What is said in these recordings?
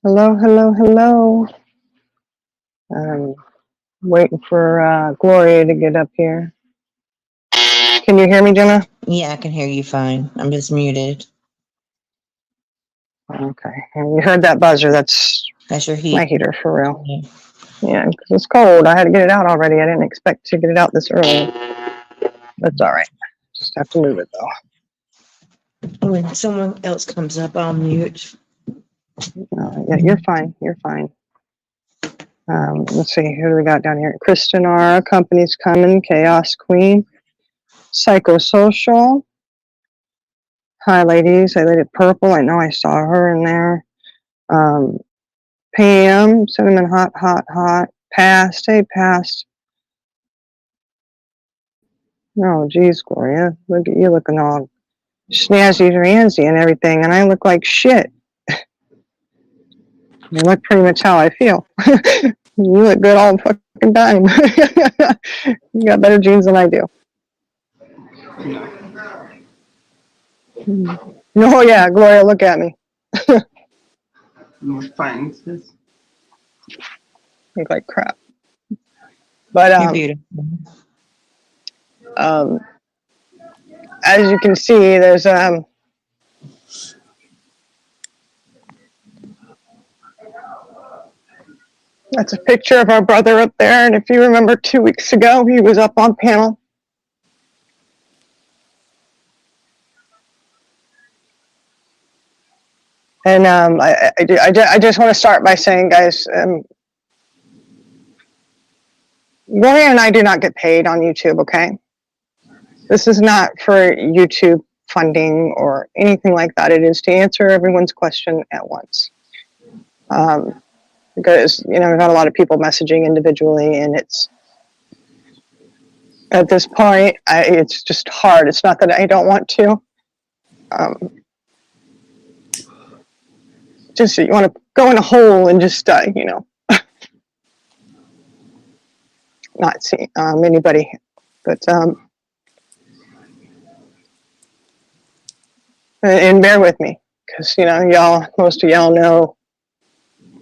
Hello, hello, hello. Um, Waiting for Gloria to get up here. Can you hear me, Jenna? Yeah, I can hear you fine. I'm just muted. Okay. And you heard that buzzer. That's That's your my heat. heater for real. Yeah. Yeah, because it's cold. I had to get it out already. I didn't expect to get it out this early. That's all right. Just have to move it, though. When someone else comes up, I'll mute. Yeah, you're fine. You're fine. Let's see. Who do we got down here? Kristen R. Company's coming. Chaos Queen. Psychosocial. Hi, ladies. I Lady Purple. I know I saw her in there. Um, Pam, cinnamon hot, hot, hot. Past, hey, past. Oh, geez, Gloria. Look at you looking all snazzy ranzy and everything, and I look like shit. You look pretty much how I feel. You look good all the fucking time. You got better genes than I do. Oh, yeah, Gloria, look at me. You're fine, sis. Look like crap. But, You're beautiful. as you can see, there's, that's a picture of our brother up there. And if you remember 2 weeks ago, he was up on panel. And I just want to start by saying, guys, Gloria and I do not get paid on YouTube, okay? This is not for YouTube funding or anything like that. It is to answer everyone's question at once. Because, we've had a lot of people messaging individually, and it's, at this point, it's just hard. It's not that I don't want to. Just you want to go in a hole and just, not see anybody. But, and bear with me, because, most of y'all know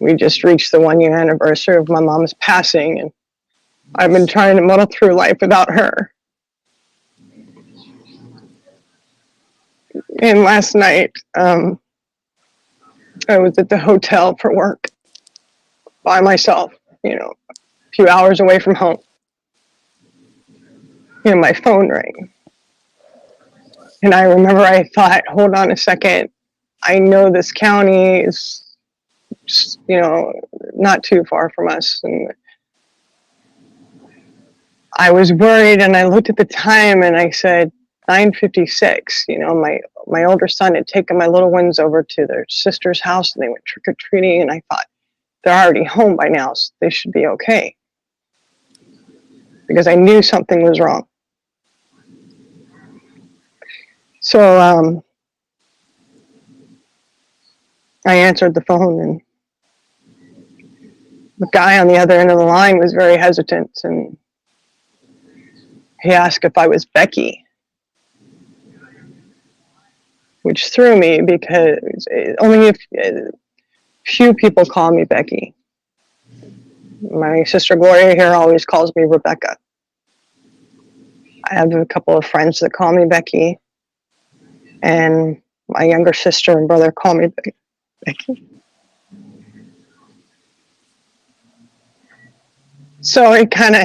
we just reached the 1 year anniversary of my mom's passing, and I've been trying to muddle through life without her. And last night, I was at the hotel for work by myself, a few hours away from home. My phone rang. And I remember I thought, hold on a second. I know this county is just, not too far from us. And I was worried, and I looked at the time and I said, 9:56. My older son had taken my little ones over to their sister's house, and they went trick-or-treating, and I thought, they're already home by now, so they should be okay. Because I knew something was wrong. So I answered the phone, and the guy on the other end of the line was very hesitant, and he asked if I was Becky, which threw me because only a few people call me Becky. My sister Gloria here always calls me Rebecca. I have a couple of friends that call me Becky, and my younger sister and brother call me Becky. So it kind of,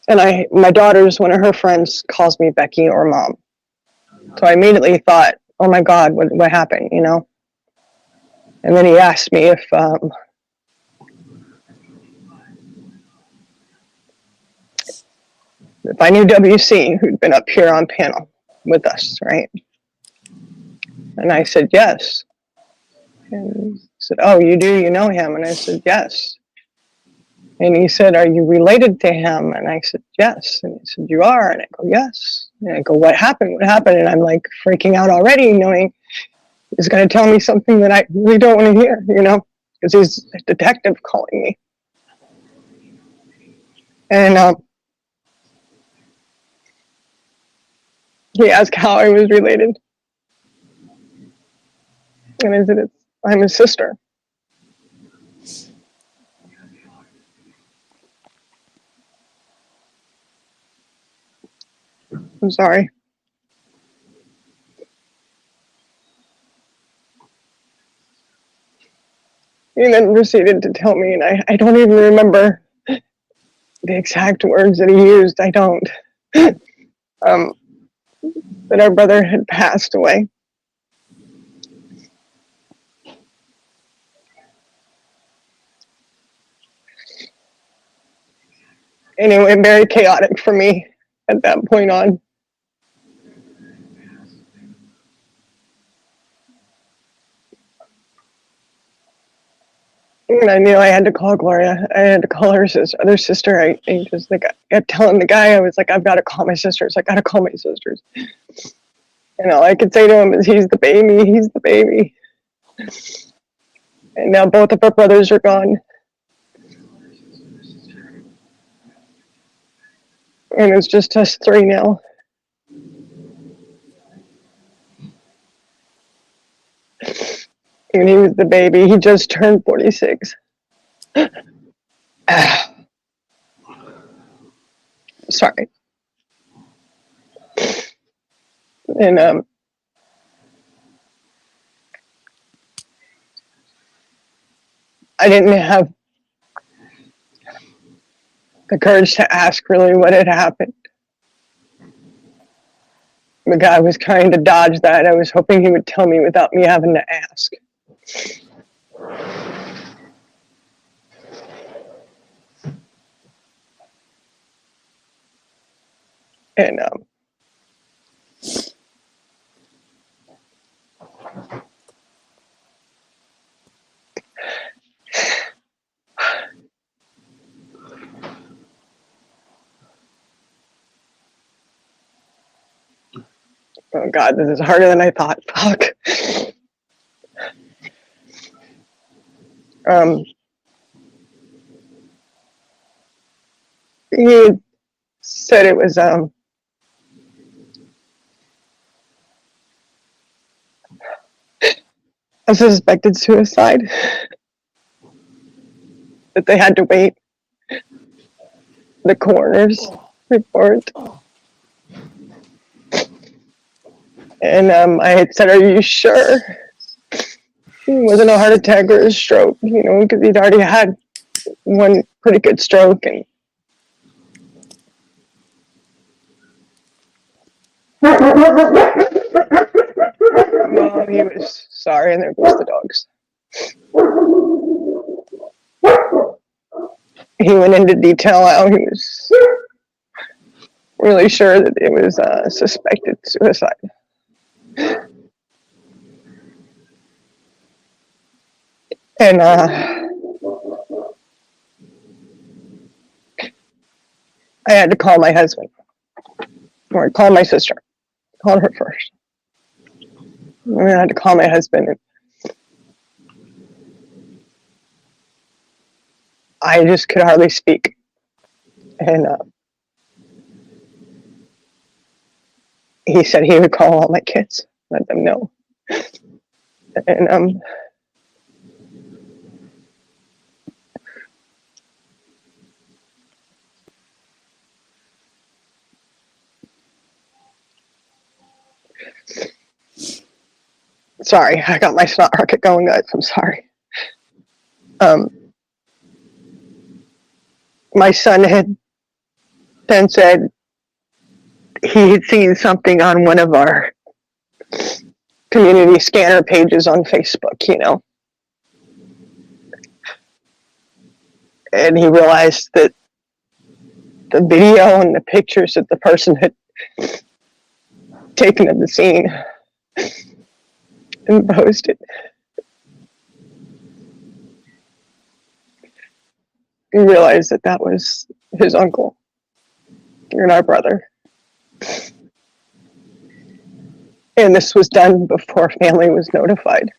and my daughter's, one of her friends calls me Becky or Mom. So I immediately thought, oh my God, what happened, And then he asked me if I knew WC, who'd been up here on panel with us, right? And I said, yes. And he said, oh, you do? You know him? And I said, yes. And he said, are you related to him? And I said, yes. And he said, you are? And I go, yes. And I go, what happened? What happened? And I'm like freaking out already, knowing he's going to tell me something that I really don't want to hear, because he's a detective calling me. And he asked how I was related. And I said, I'm his sister. I'm sorry. He then proceeded to tell me, and I don't even remember the exact words that he used. I don't. That our brother had passed away. Anyway, very chaotic for me at that point on. And I knew I had to call Gloria. I had to call her other sister. I just like I kept telling the guy, I was like, I've got to call my sisters. I got to call my sisters. And all I could say to him is, he's the baby. He's the baby. And now both of our brothers are gone. And it's just us three now. And he was the baby. He just turned 46. Sorry. And I didn't have the courage to ask really what had happened. The guy was trying to dodge that. I was hoping he would tell me without me having to ask. And oh God, this is harder than I thought. Fuck. He said it was a suspected suicide. That they had to wait the coroner's report. And I had said, "Are you sure it wasn't a heart attack or a stroke?" You know, because he'd already had one pretty good stroke. And well, he was sorry, and there goes the dogs. He went into detail how he was really sure that it was a suspected suicide. And I had to call my husband, or call my sister. Called her first. And I had to call my husband. And I just could hardly speak. And he said he would call all my kids, let them know. And sorry, I got my snot rocket going, guys. I'm sorry. My son had then said he had seen something on one of our community scanner pages on Facebook, you know. And he realized that the video and the pictures that the person had taken of the scene and posted. He realized that that was his uncle and our brother. And this was done before family was notified.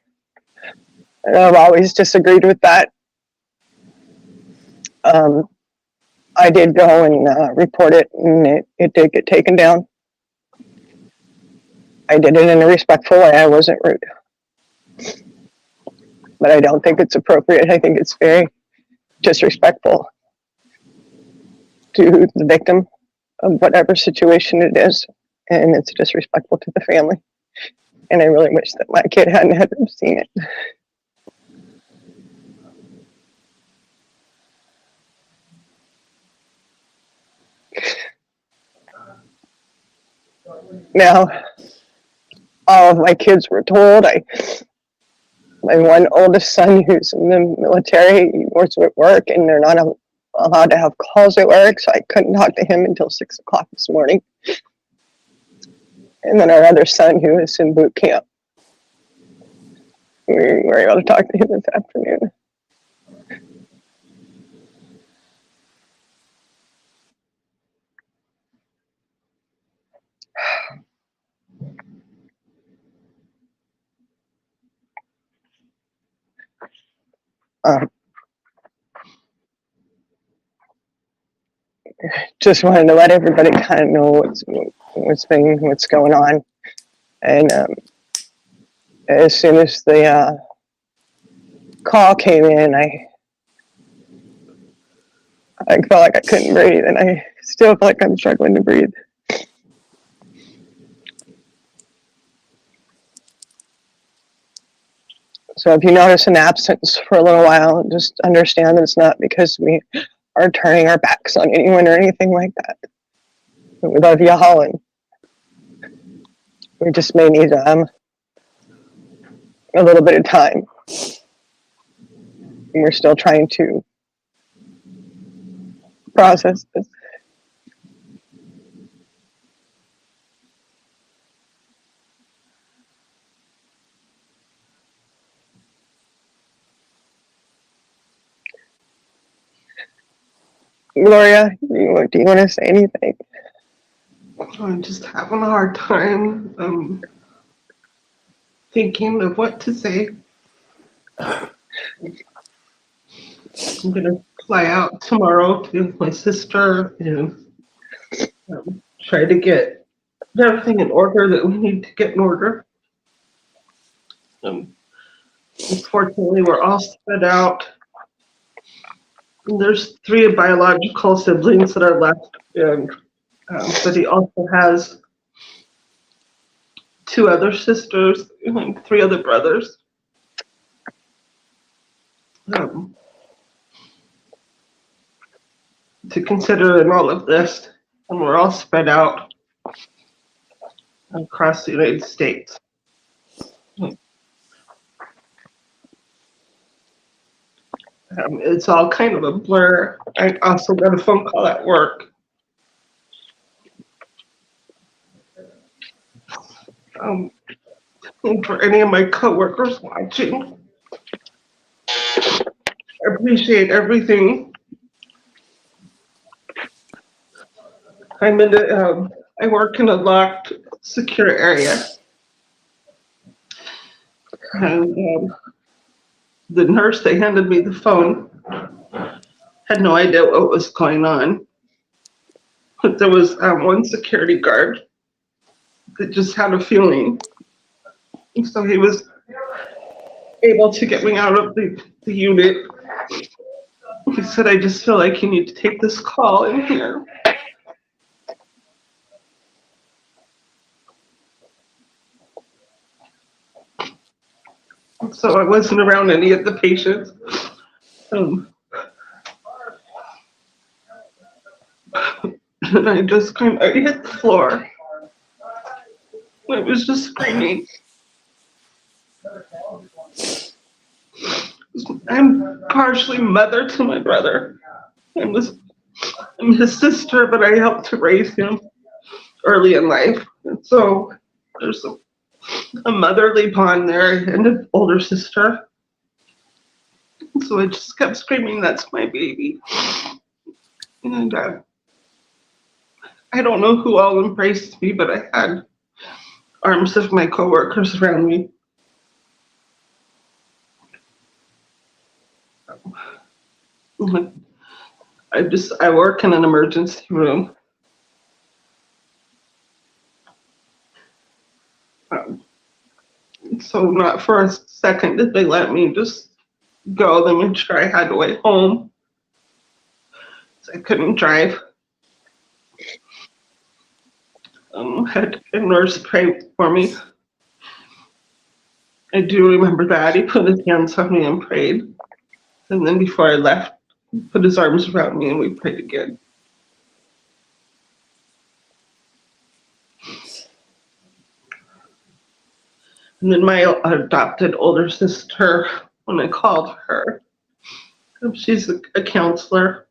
And I've always disagreed with that. I did go and report it, and it did get taken down. I did it in a respectful way. I wasn't rude. But I don't think it's appropriate. I think it's very disrespectful to the victim of whatever situation it is. and it's disrespectful to the family. And I really wish that my kid hadn't had to have seen it. Now, all of my kids were told. My one oldest son, who's in the military, he works at work, and they're not allowed to have calls at work, so I couldn't talk to him until 6 o'clock this morning. And then our other son, who is in boot camp, we were able to talk to him this afternoon. Just wanted to let everybody kind of know what's going on, and as soon as the call came in, I felt like I couldn't breathe, and I still feel like I'm struggling to breathe. So if you notice an absence for a little while, just understand that it's not because we are turning our backs on anyone or anything like that. But we love you all, and we just may need a little bit of time. And we're still trying to process this. Gloria, do you want to say anything? I'm just having a hard time thinking of what to say. I'm gonna fly out tomorrow to my sister and try to get everything in order that we need to get in order. Unfortunately, we're all spread out. And there's 3 biological siblings that are left, and but he also has 2 other sisters and 3 other brothers. To consider in all of this, and we're all spread out across the United States. It's all kind of a blur. I also got a phone call at work. And for any of my coworkers watching, I appreciate everything. I work in a locked, secure area. And the nurse that handed me the phone had no idea what was going on. But there was one security guard that just had a feeling. And so he was able to get me out of the unit. He said, I just feel like you need to take this call in here. So I wasn't around any of the patients. And I just kind of hit the floor. I was just screaming. I'm partially mother to my brother. I'm his sister, but I helped to raise him early in life. And so there's a motherly bond there and an older sister. So I just kept screaming, that's my baby. And I don't know who all embraced me, but I had arms of my coworkers around me. I work in an emergency room. So not for a second did they let me just go. They made sure I had a way home. So I couldn't drive. had a nurse pray for me. I do remember that. He put his hands on me and prayed. And then before I left, he put his arms around me and we prayed again. And then my adopted older sister, when I called her, she's a counselor.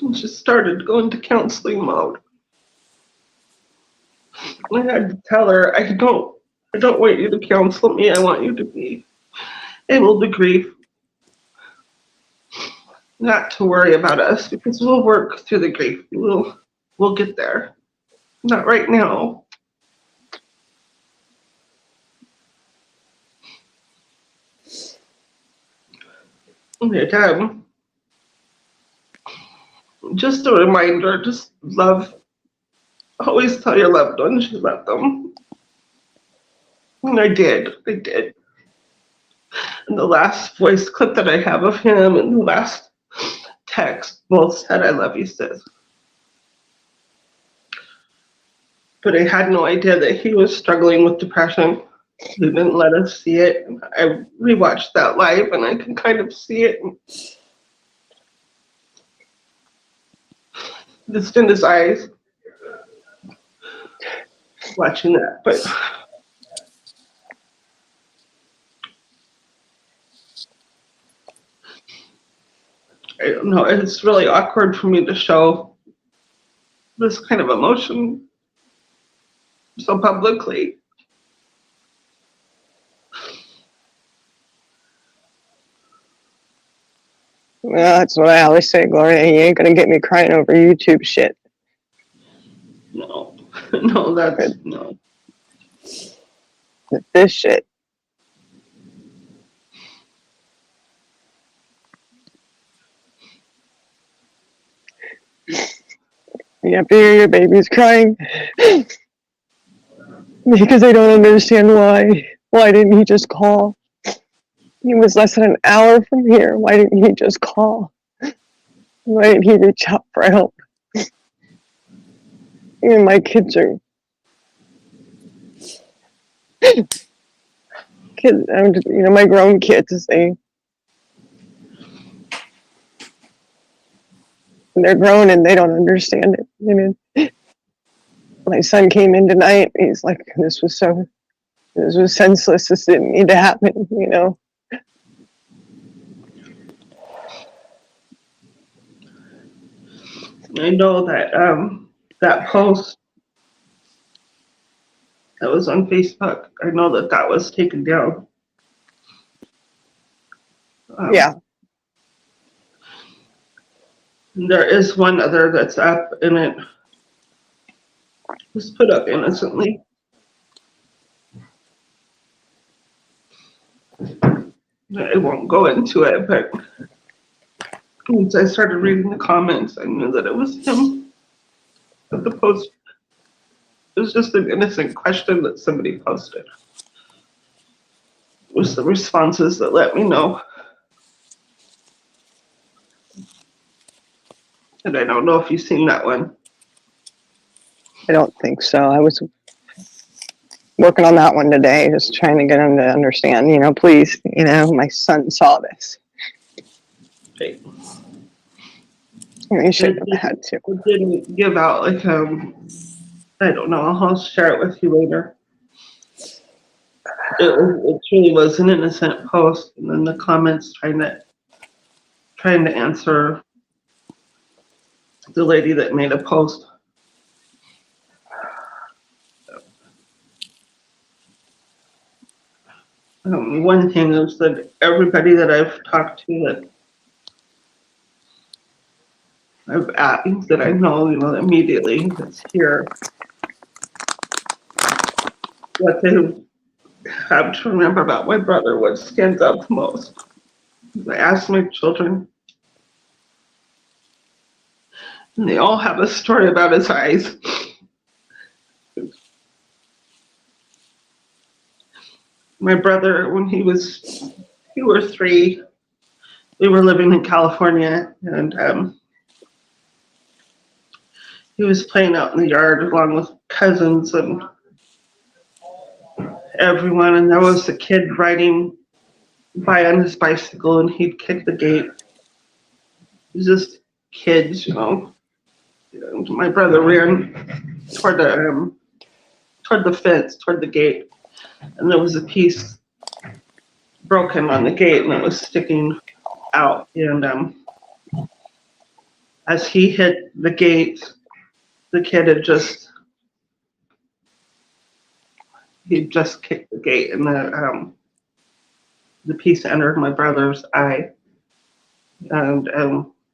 And she started going to counseling mode. I had to tell her, I don't want you to counsel me. I want you to be able to grieve. Not to worry about us, because we'll work through the grief. We'll get there. Not right now. And, just a reminder, just love. Always tell your loved ones you love them. And I did. And the last voice clip that I have of him and the last text both said, I love you, sis. But I had no idea that he was struggling with depression. He didn't let us see it. I rewatched that live and I can kind of see it. Just in his eyes. Watching that, but I don't know, it's really awkward for me to show this kind of emotion so publicly. Well, that's what I always say, Gloria. You ain't gonna get me crying over YouTube shit. No, no, that's no. This shit. You have to hear your babies crying because they don't understand why. Why didn't he just call? He was less than an hour from here. Why didn't he just call? Why didn't he reach out for help? Even my kids are kids. My grown kids. They're grown and they don't understand it. My son came in tonight. He's like, this was senseless. This didn't need to happen. I know that that post that was on Facebook, I know that was taken down. Yeah. There is one other that's up, and it was put up innocently. I won't go into it, but once I started reading the comments, I knew that it was him. But the post, it was just an innocent question that somebody posted. It was the responses that let me know. And I don't know if you've seen that one. I don't think so. I was working on that one today, just trying to get him to understand, please, my son saw this. Okay. He shouldn't have had to. We didn't give out, I don't know, I'll share it with you later. It truly was an innocent post, and then the comments trying to answer the lady that made a post. One thing is that everybody that I've talked to that I know, immediately that's here, what they have to remember about my brother, what stands out the most. I asked my children, and they all have a story about his eyes. My brother, when he was 2 or 3, we were living in California, and he was playing out in the yard along with cousins and everyone, and there was a kid riding by on his bicycle, and he'd kick the gate. It was just kids, you know. And my brother ran toward the fence, toward the gate, and there was a piece broken on the gate, and it was sticking out. And as he hit the gate, the kid had just kicked the gate, and the piece entered my brother's eye, and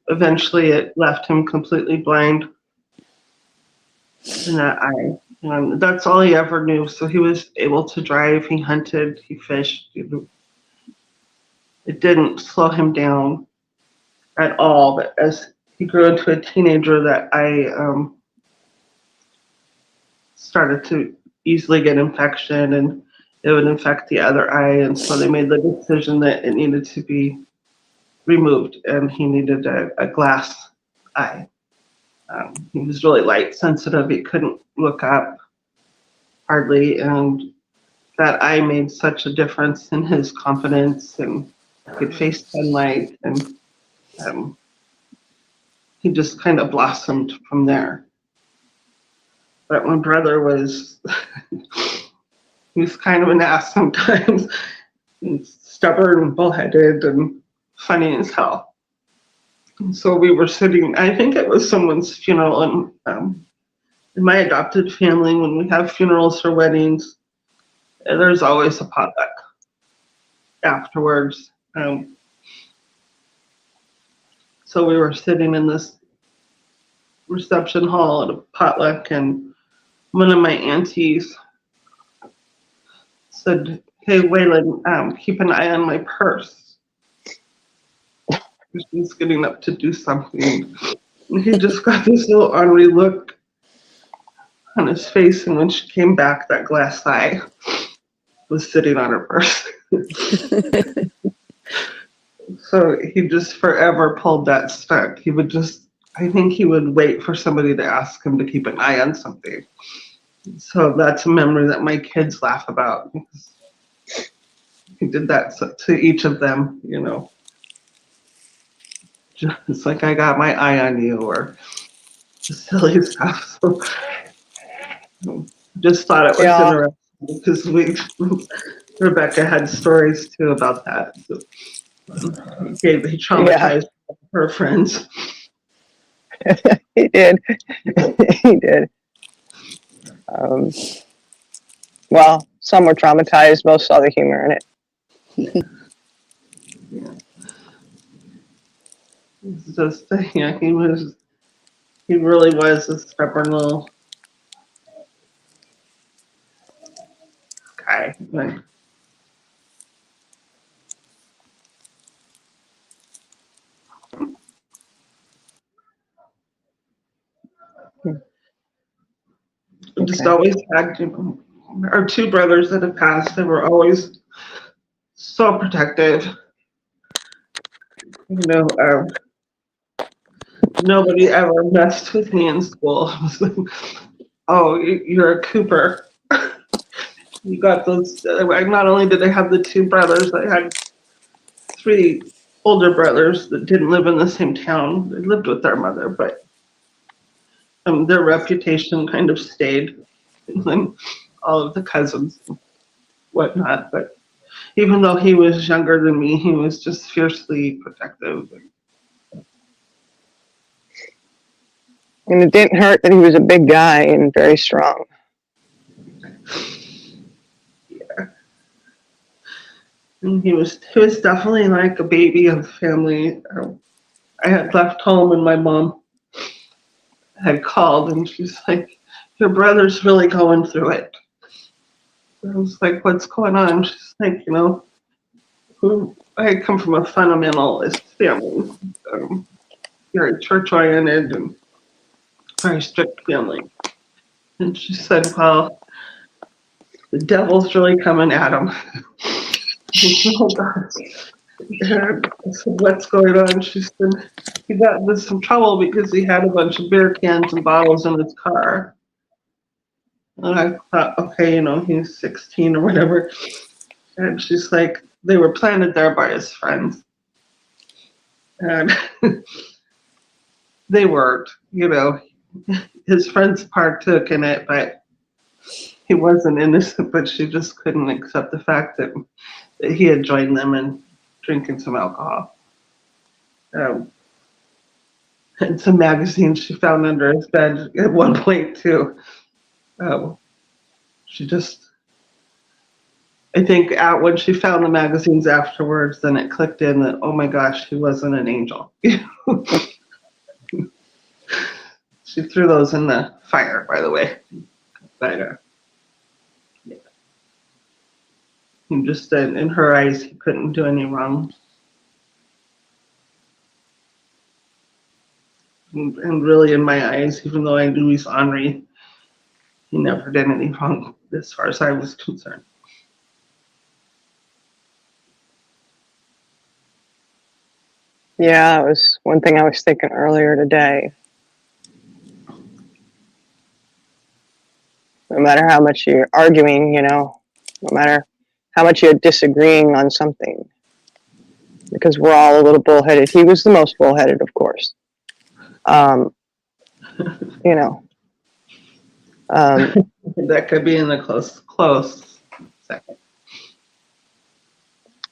eventually it left him completely blind in that eye. And that's all he ever knew. So he was able to drive, he hunted, he fished. It didn't slow him down at all. But as he grew into a teenager, that eye started to easily get infection, and it would infect the other eye. And so they made the decision that it needed to be removed, and he needed a glass eye. He was really light sensitive. He couldn't look up hardly, and that eye made such a difference in his confidence, and he could face sunlight, and he just kind of blossomed from there. But my brother was, he was kind of an ass sometimes, and stubborn and bullheaded and funny as hell. And so we were sitting, I think it was someone's funeral, and in my adopted family, when we have funerals or weddings, there's always a potluck afterwards. So we were sitting in this reception hall at a potluck, and one of my aunties said, "Hey, Waylon, keep an eye on my purse." She's getting up to do something. And he just got this little ornery look on his face, and when she came back, that glass eye was sitting on her purse. So he just forever pulled that stunt. He would just, I think he would wait for somebody to ask him to keep an eye on something. So that's a memory that my kids laugh about. He did that to each of them, you know. Just like, I got my eye on you, or just silly stuff. So just thought it was interesting because Rebecca had stories too about that. So he traumatized her friends. He did. He did. Well, some were traumatized, most saw the humor in it. Yeah. It's just, yeah, he really was a stubborn little guy. Like, just always had, you know, our two brothers that have passed, they were always so protective. You know, nobody ever messed with me in school. Oh, you're a Cooper. You got those. Not only did I have the two brothers, I had three older brothers that didn't live in the same town. They lived with their mother, but their reputation kind of stayed. And all of the cousins and whatnot. But even though he was younger than me, he was just fiercely protective. And it didn't hurt that he was a big guy and very strong. Yeah. And he was definitely like a baby of the family. I had left home and my mom had called and she's like, "Your brother's really going through it." I was like, "What's going on?" She's like, "You know, I come from a fundamentalist family, very church-oriented and very strict family." And she said, "Well, the devil's really coming at him." Oh, God. And I said, what's going on? She said, he got into some trouble because he had a bunch of beer cans and bottles in his car. And I thought, okay, you know, he's 16 or whatever. And she's like, they were planted there by his friends. And they weren't, you know, his friends partook in it, but he wasn't innocent, but she just couldn't accept the fact that he had joined them in drinking some alcohol. And some magazines she found under his bed at one point too. She just, I think when she found the magazines afterwards, then it clicked in that, oh my gosh, he wasn't an angel. She threw those in the fire, by the way. But yeah. He just, in her eyes, he couldn't do any wrong. And really, in my eyes, even though I knew he's ornery, he never did any wrong as far as I was concerned. Yeah, it was one thing I was thinking earlier today. No matter how much you're arguing, you know, no matter how much you're disagreeing on something, because we're all a little bullheaded. He was the most bullheaded, of course. You know. That could be in the close second.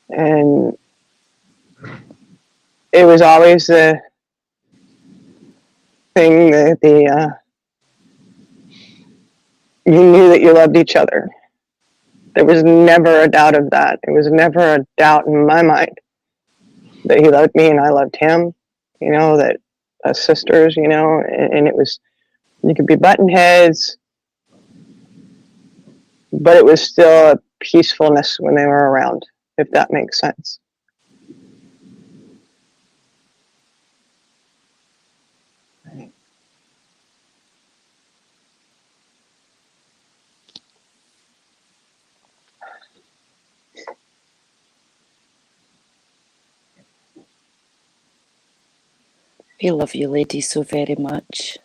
And it was always the thing that you knew that you loved each other. There was never a doubt of that. It was never a doubt in my mind that he loved me and I loved him, you know, that as sisters, you know, and it was, you could be button heads, but it was still a peacefulness when they were around, if that makes sense. We love you, lady, so very much.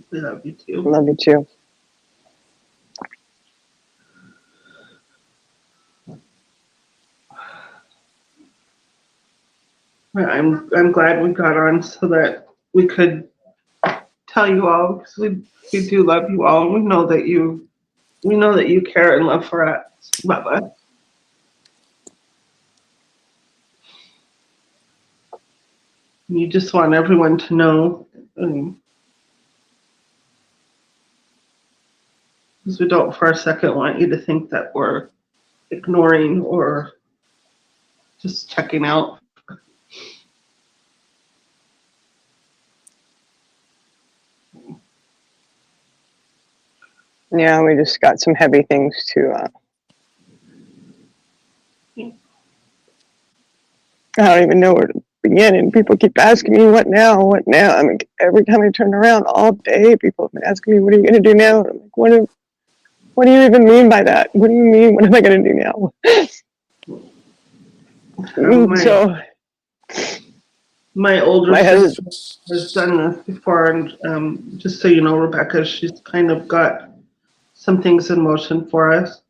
We love you too. Love you too. I'm glad we got on so that we could tell you all, because we do love you all, and we know that you care and love us. You just want everyone to know, because we don't for a second want you to think that we're ignoring or just checking out. Yeah, we just got some heavy things to I don't even know where to begin, and people keep asking me, what now? I mean, every time I turn around all day, people have been asking me, what are you going to do now? And I'm like, what do you even mean by that? What do you mean, what am I going to do now? So my older my sister has done this before, and just so you know, Rebecca, she's kind of got some things in motion for us.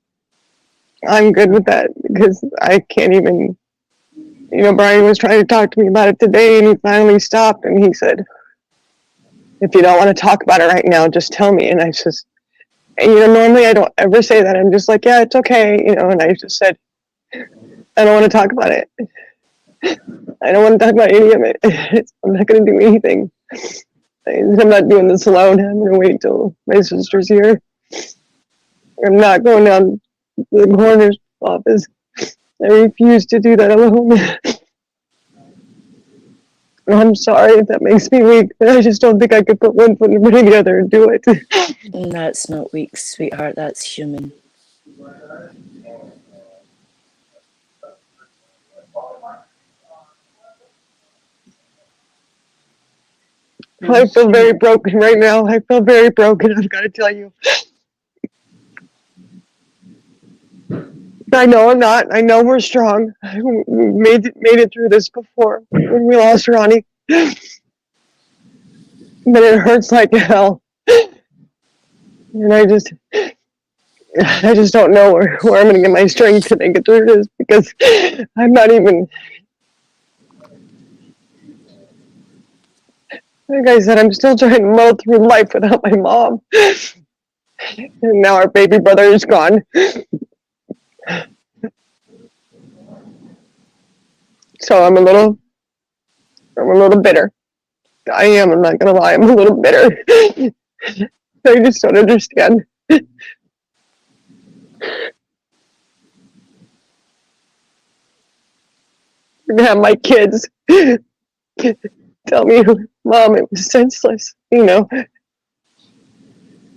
I'm good with that, because I can't even, you know, Brian was trying to talk to me about it today, and he finally stopped, and he said, if you don't want to talk about it right now, just tell me. And I just, and, you know, normally I don't ever say that. I'm just like, yeah, it's okay, you know, and I just said, I don't want to talk about it. I don't want to talk about any of it. I'm not going to do anything. I'm not doing this alone. I'm going to wait till my sister's here. I'm not going down to the coroner's office. I refuse to do that alone. I'm sorry if that makes me weak, but I just don't think I could put one foot in front of the other and do it. That's not weak, sweetheart. That's human. I feel very broken right now. I feel very broken, I've got to tell you. I know I'm not. I know we're strong. We made it through this before when we lost Ronnie. But it hurts like hell. And I just don't know where I'm going to get my strength to make it through this, because I'm not even, like I said, I'm still trying to muddle through life without my mom. And now our baby brother is gone. So I'm a little bitter. I am, I'm not going to lie, I'm a little bitter. I just don't understand. To have my kids tell me, Mom, it was senseless, you know.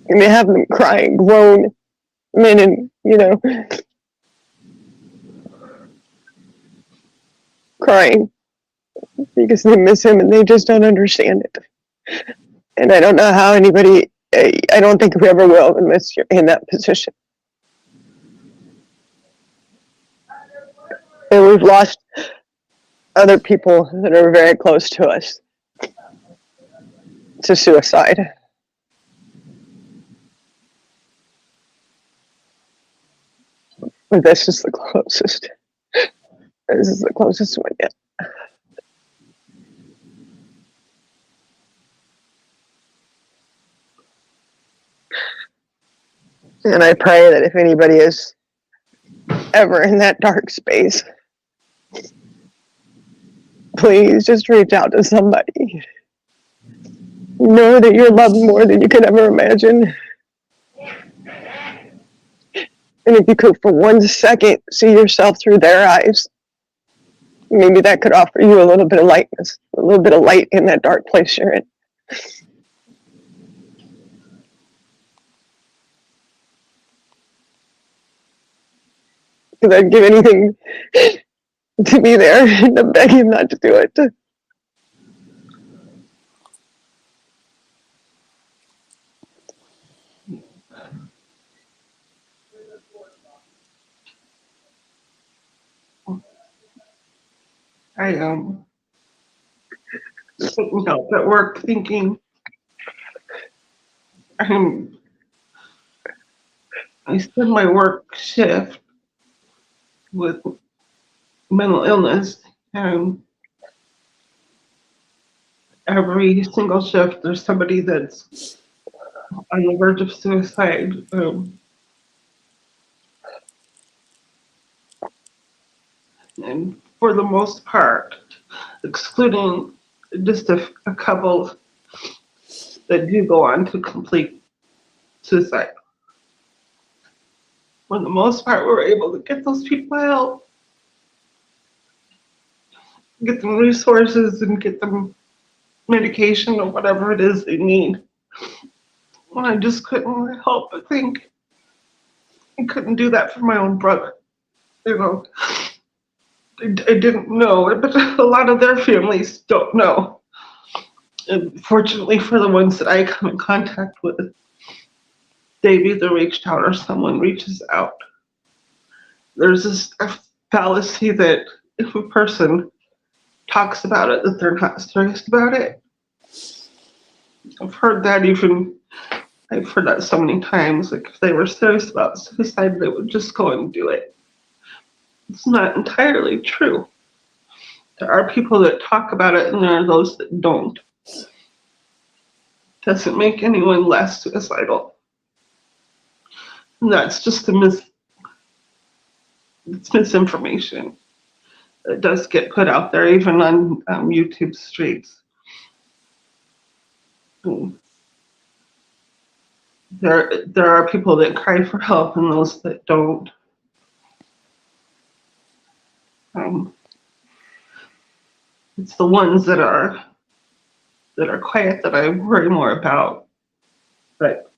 And they have them crying, grown men, and, you know, crying because they miss him and they just don't understand it. And I don't know how anybody, I don't think we ever will unless you're in that position. And we've lost other people that are very close to us to suicide. But this is the closest. This is the closest one yet. And I pray that if anybody is ever in that dark space, please just reach out to somebody. Know that you're loved more than you could ever imagine. And if you could, for 1 second, see yourself through their eyes, maybe that could offer you a little bit of lightness, a little bit of light in that dark place you're in. Because I'd give anything to be there and to beg him not to do it. I sitting up at work thinking I spend my work shift with mental illness, and every single shift there's somebody that's on the verge of suicide. And for the most part, excluding just a couple that do go on to complete suicide, for the most part, we're able to get those people help, get them resources, and get them medication or whatever it is they need. And I just couldn't help but think I couldn't do that for my own brother. You know, I didn't know, but a lot of their families don't know. And fortunately for the ones that I come in contact with, they've either reached out or someone reaches out. There's this fallacy that if a person talks about it, that they're not serious about it. I've heard that so many times. Like if they were serious about suicide, they would just go and do it. It's not entirely true. There are people that talk about it and there are those that don't. Doesn't make anyone less suicidal. And that's just it's misinformation. It does get put out there, even on YouTube streets. There are people that cry for help and those that don't. It's the ones that are quiet that I worry more about, but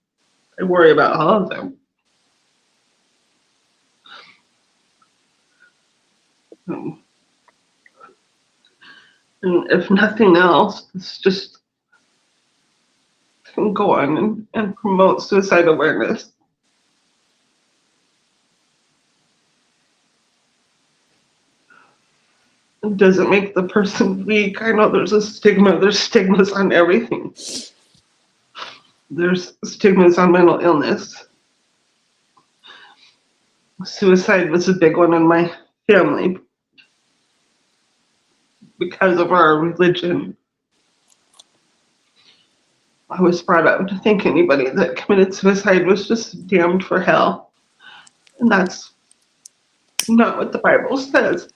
I worry about all of them. And if nothing else, it's just go on and promote suicide awareness. It doesn't make the person weak. I know there's a stigma. There's stigmas on everything. There's stigmas on mental illness. Suicide was a big one in my family because of our religion. I was brought up to think anybody that committed suicide was just damned for hell. And that's not what the Bible says.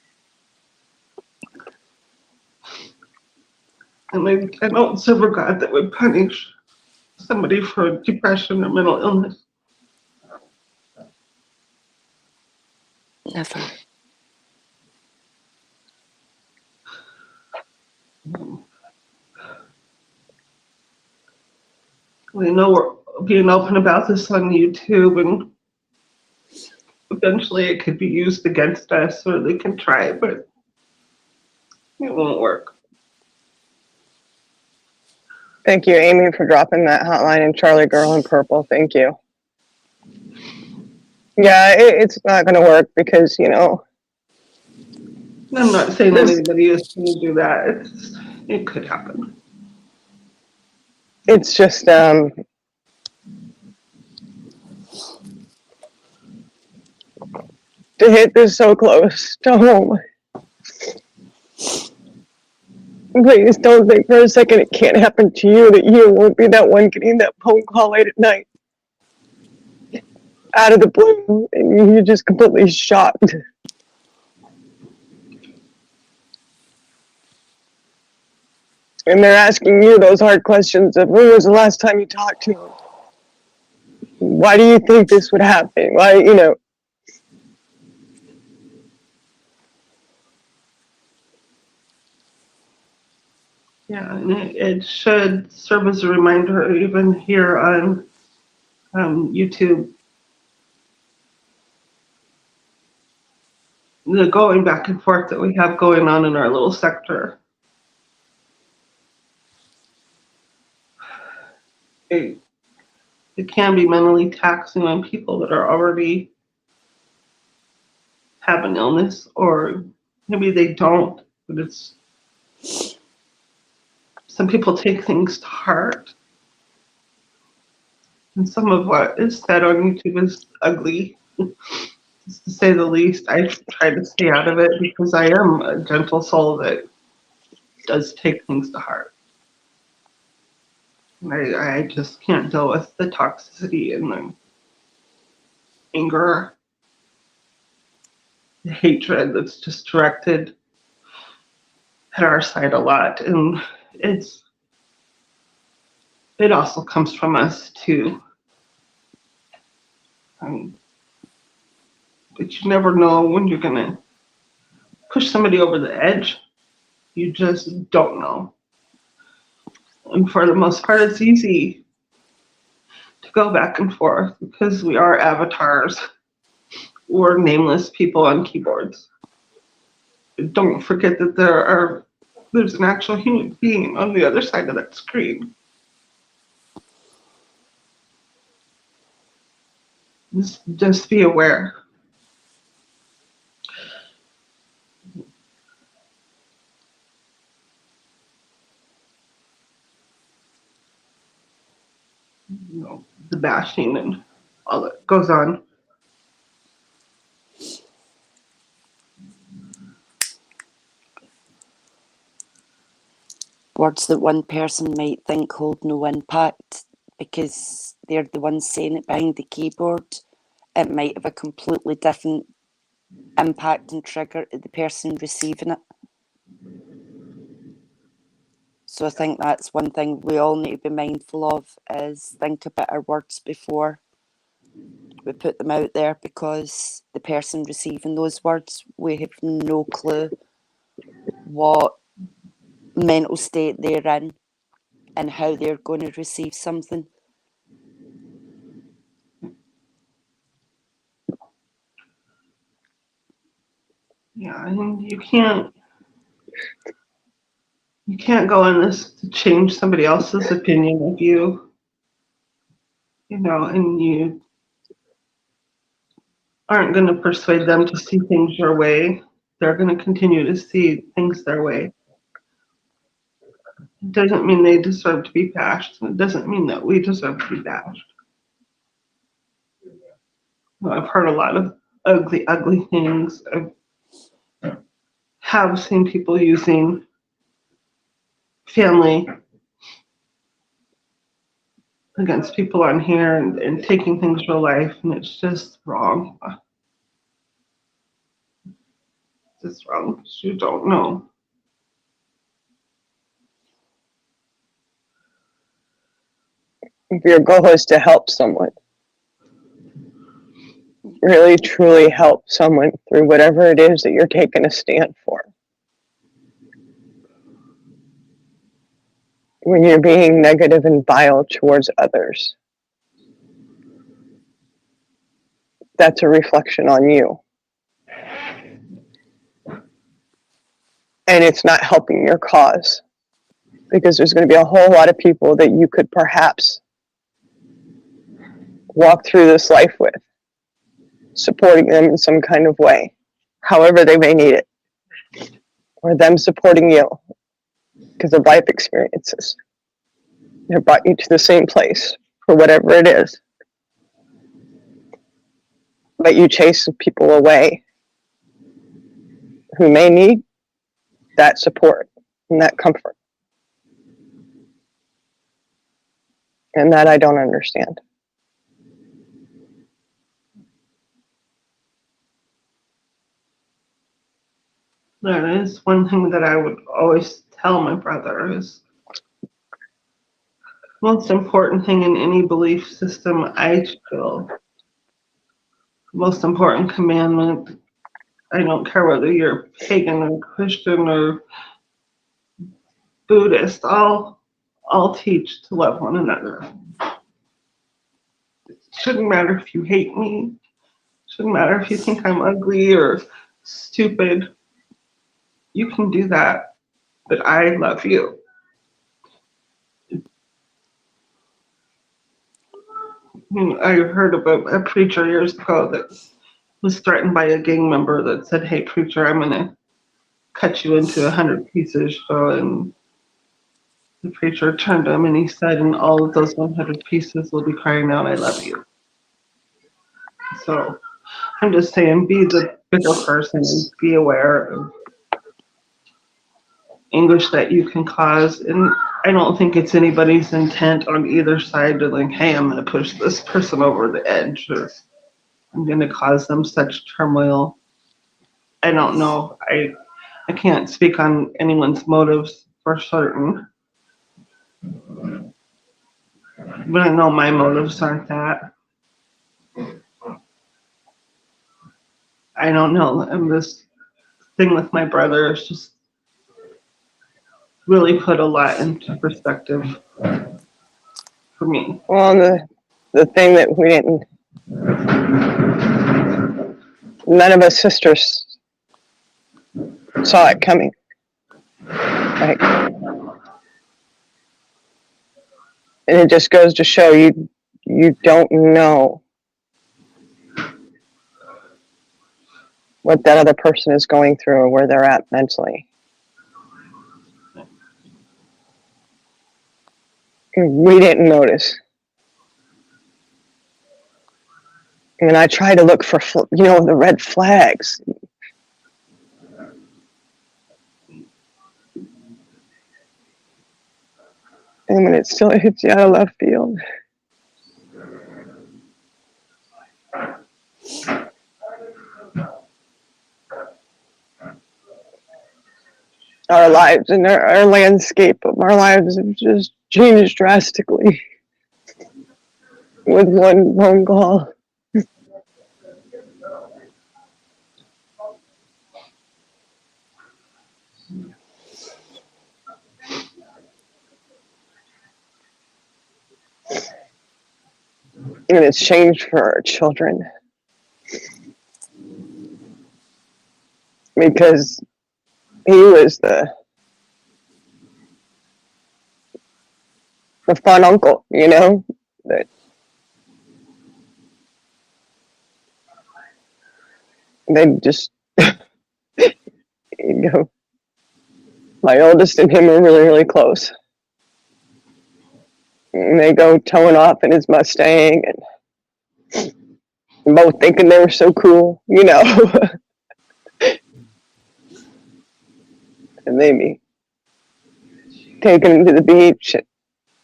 And I don't serve a God that would punish somebody for depression or mental illness. Never. We know we're being open about this on YouTube, and eventually it could be used against us, or they can try, but it won't work. Thank you, Amy, for dropping that hotline, and Charlie Girl in Purple. Thank you. Yeah, it's not going to work because, you know. I'm not saying that anybody is going to do that. It could happen. It's just, to hit this so close to home. Please don't think for a second it can't happen to you, that you won't be that one getting that phone call late at night out of the blue and you're just completely shocked. And they're asking you those hard questions of when was the last time you talked to him? Why do you think this would happen? Why, you know? Yeah, and it should serve as a reminder, even here on YouTube. The going back and forth that we have going on in our little sector. It can be mentally taxing on people that are already have an illness, or maybe they don't, but it's, some people take things to heart. And some of what is said on YouTube is ugly, to say the least. I try to stay out of it because I am a gentle soul that does take things to heart. I just can't deal with the toxicity and the anger, the hatred that's just directed at our side a lot. And it also comes from us too. But you never know when you're gonna push somebody over the edge. You just don't know. And for the most part, it's easy to go back and forth because we are avatars. We're nameless people on keyboards. Don't forget that there's an actual human being on the other side of that screen. Just be aware. You know, the bashing and all that goes on. Words that one person might think hold no impact because they're the ones saying it behind the keyboard, it might have a completely different impact and trigger to the person receiving it. So I think that's one thing we all need to be mindful of, is think about our words before we put them out there, because the person receiving those words, we have no clue what mental state they're in and how they're going to receive something. Yeah, and you can't go in this to change somebody else's opinion of you, you know, and you aren't going to persuade them to see things your way. they're going to continue to see things their way. It doesn't mean they deserve to be bashed. It doesn't mean that we deserve to be bashed. I've heard a lot of ugly things. I have seen people using family against people on here and taking things real life, and it's just wrong. It's just wrong. You don't know. If your goal is to help someone, really truly help someone through whatever it is that you're taking a stand for. When you're being negative and vile towards others, that's a reflection on you. And it's not helping your cause, because there's going to be a whole lot of people that you could perhaps walk through this life with, supporting them in some kind of way, however they may need it, or them supporting you because of life experiences. They brought you to the same place for whatever it is. But you chase people away who may need that support and that comfort. And that I don't understand. That is one thing that I would always tell my brother is most important thing in any belief system, I feel. Most important commandment, I don't care whether you're pagan or Christian or Buddhist, all teach to love one another. It shouldn't matter if you hate me. It shouldn't matter if you think I'm ugly or stupid. You can do that, but I love you. I heard about a preacher years ago that was threatened by a gang member that said, "Hey, preacher, I'm going to cut you into 100 pieces." And the preacher turned to him and he said, "And all of those 100 pieces will be crying out, I love you." So I'm just saying, be the bigger person and be aware of anguish that you can cause. And I don't think it's anybody's intent on either side to like, hey, I'm going to push this person over the edge or I'm going to cause them such turmoil. I don't know. I can't speak on anyone's motives for certain. But I know my motives aren't that. I don't know. And this thing with my brother is just really put a lot into perspective for me. Well, the thing that we didn't, none of us sisters saw it coming. Right? And it just goes to show you don't know what that other person is going through or where they're at mentally. We didn't notice. And I try to look for, the red flags. And when it still hits you out of left field. Our lives and our landscape of our lives have just changed drastically with one phone call. And it's changed for our children. Because he was the fun uncle, that they just go, my oldest and him are really, really close. And they go towing off in his Mustang and both thinking they were so cool, you know. And they be taking him to the beach and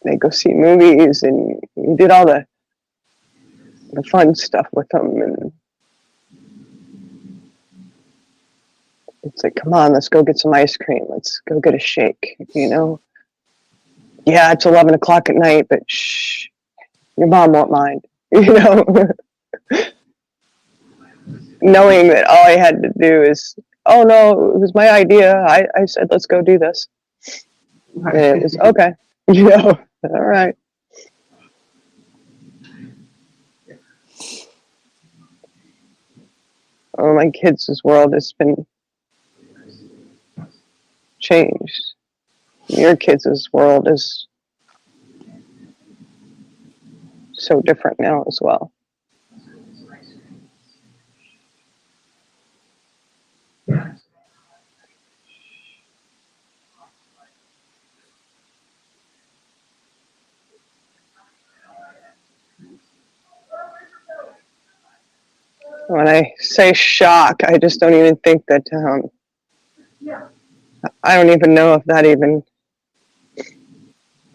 they go see movies and he did all the fun stuff with them. And it's like, come on, let's go get some ice cream. Let's go get a shake, you know. Yeah, it's 11 o'clock at night, but shh, your mom won't mind, you know. Knowing that all I had to do is, oh no, it was my idea. I said, let's go do this. And it was, okay, you know, all right. Oh, my kids' world has been changed. Your kids' world is so different now as well. When I say shock, I just don't even think that, I don't even know if that even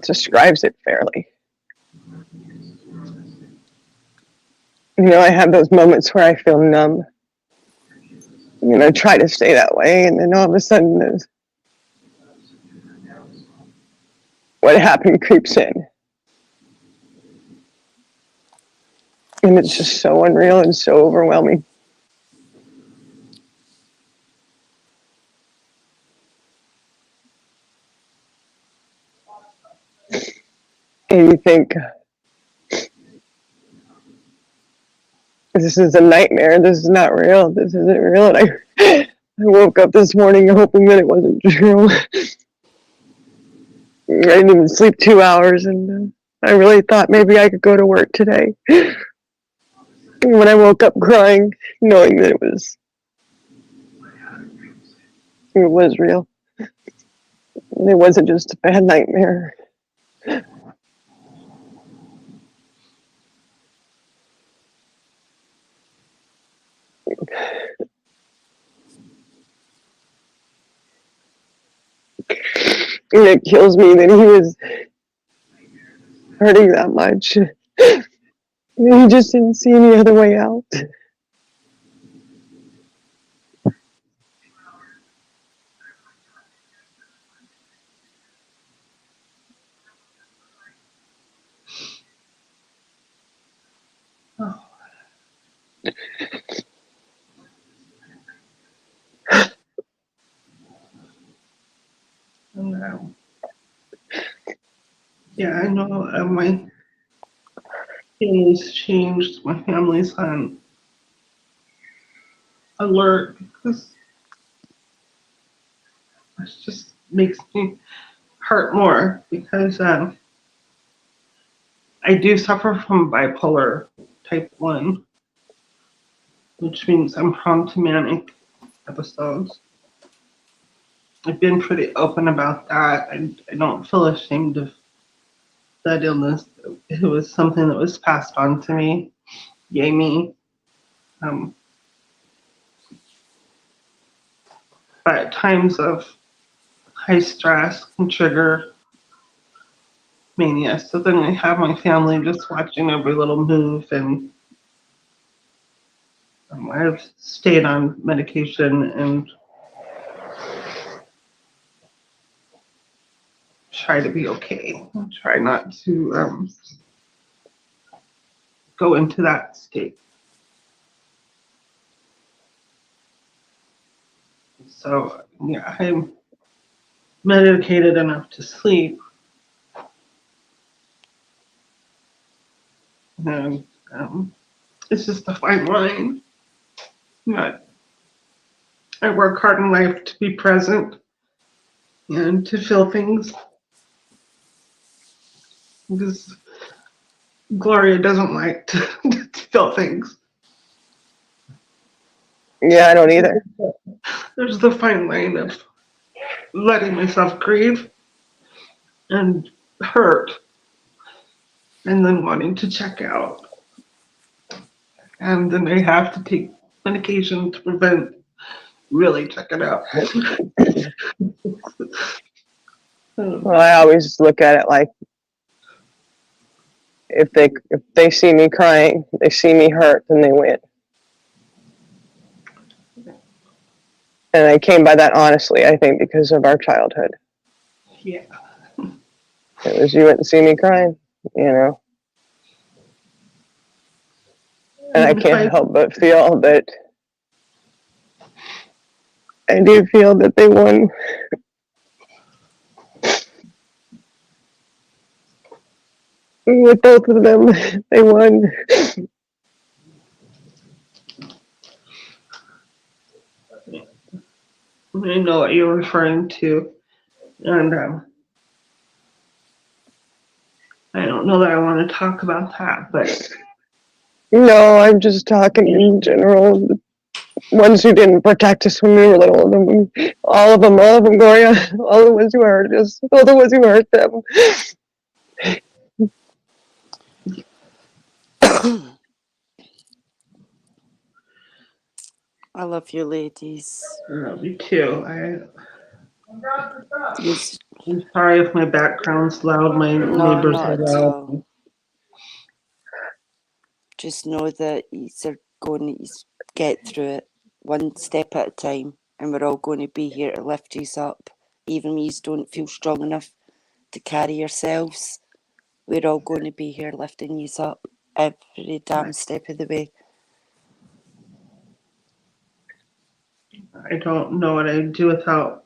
describes it fairly. You know, I have those moments where I feel numb. You know, try to stay that way, and then all of a sudden, what happened creeps in. And it's just so unreal and so overwhelming. And you think, this is a nightmare, this is not real, this isn't real. And I woke up this morning hoping that it wasn't true. I didn't even sleep 2 hours, and I really thought maybe I could go to work today. And when I woke up crying, knowing that it was real. And it wasn't just a bad nightmare. And it kills me that he was hurting that much. He just didn't see any other way out. Oh. And, yeah, I know my family's changed. My family's on alert because it just makes me hurt more because I do suffer from bipolar type 1, which means I'm prone to manic episodes. I've been pretty open about that. I don't feel ashamed of that illness. It was something that was passed on to me, yay me. But times of high stress can trigger mania. So then I have my family just watching every little move, and I've stayed on medication and try to be okay. Try not to go into that state. So yeah, I'm medicated enough to sleep. And it's just a fine line. But I work hard in life to be present and to feel things. Because Gloria doesn't like to feel things. Yeah, I don't either. There's the fine line of letting myself grieve and hurt and then wanting to check out. And then I have to take medication to prevent really checking out. Well, I always look at it like if they see me crying, they see me hurt, then they win. And I came by that honestly, I think, because of our childhood. Yeah. It was you wouldn't see me crying, you know. And I can't help but feel that I do feel that they won. With both of them, they won. I know what you're referring to, and I don't know that I want to talk about that, but No, I'm just talking in general. The ones who didn't protect us when we were little, all of them, Gloria, all the ones who hurt us, all the ones who hurt them. I love you, ladies. me too. Yous- I'm sorry if my background's loud. My No, neighbors not are at loud. all. Just know that you're going to get through it one step at a time, and we're all going to be here to lift you up. Even when you don't feel strong enough to carry yourselves, we're all going to be here lifting you up every damn step of the way. I don't know what I'd do without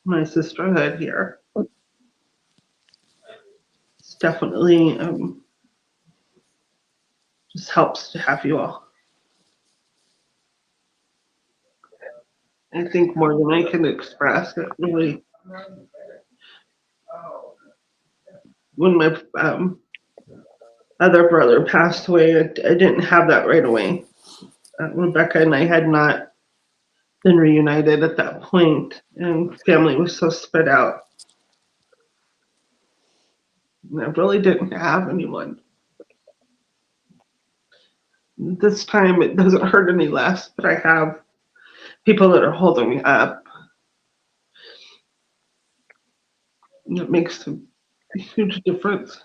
my sisterhood here. It's definitely just helps to have you all. I think more than I can express. It really, when my other brother passed away, I didn't have that right away. Rebecca and I had not been reunited at that point, and family was so spread out. And I really didn't have anyone. This time it doesn't hurt any less, but I have people that are holding me up. And it makes a huge difference.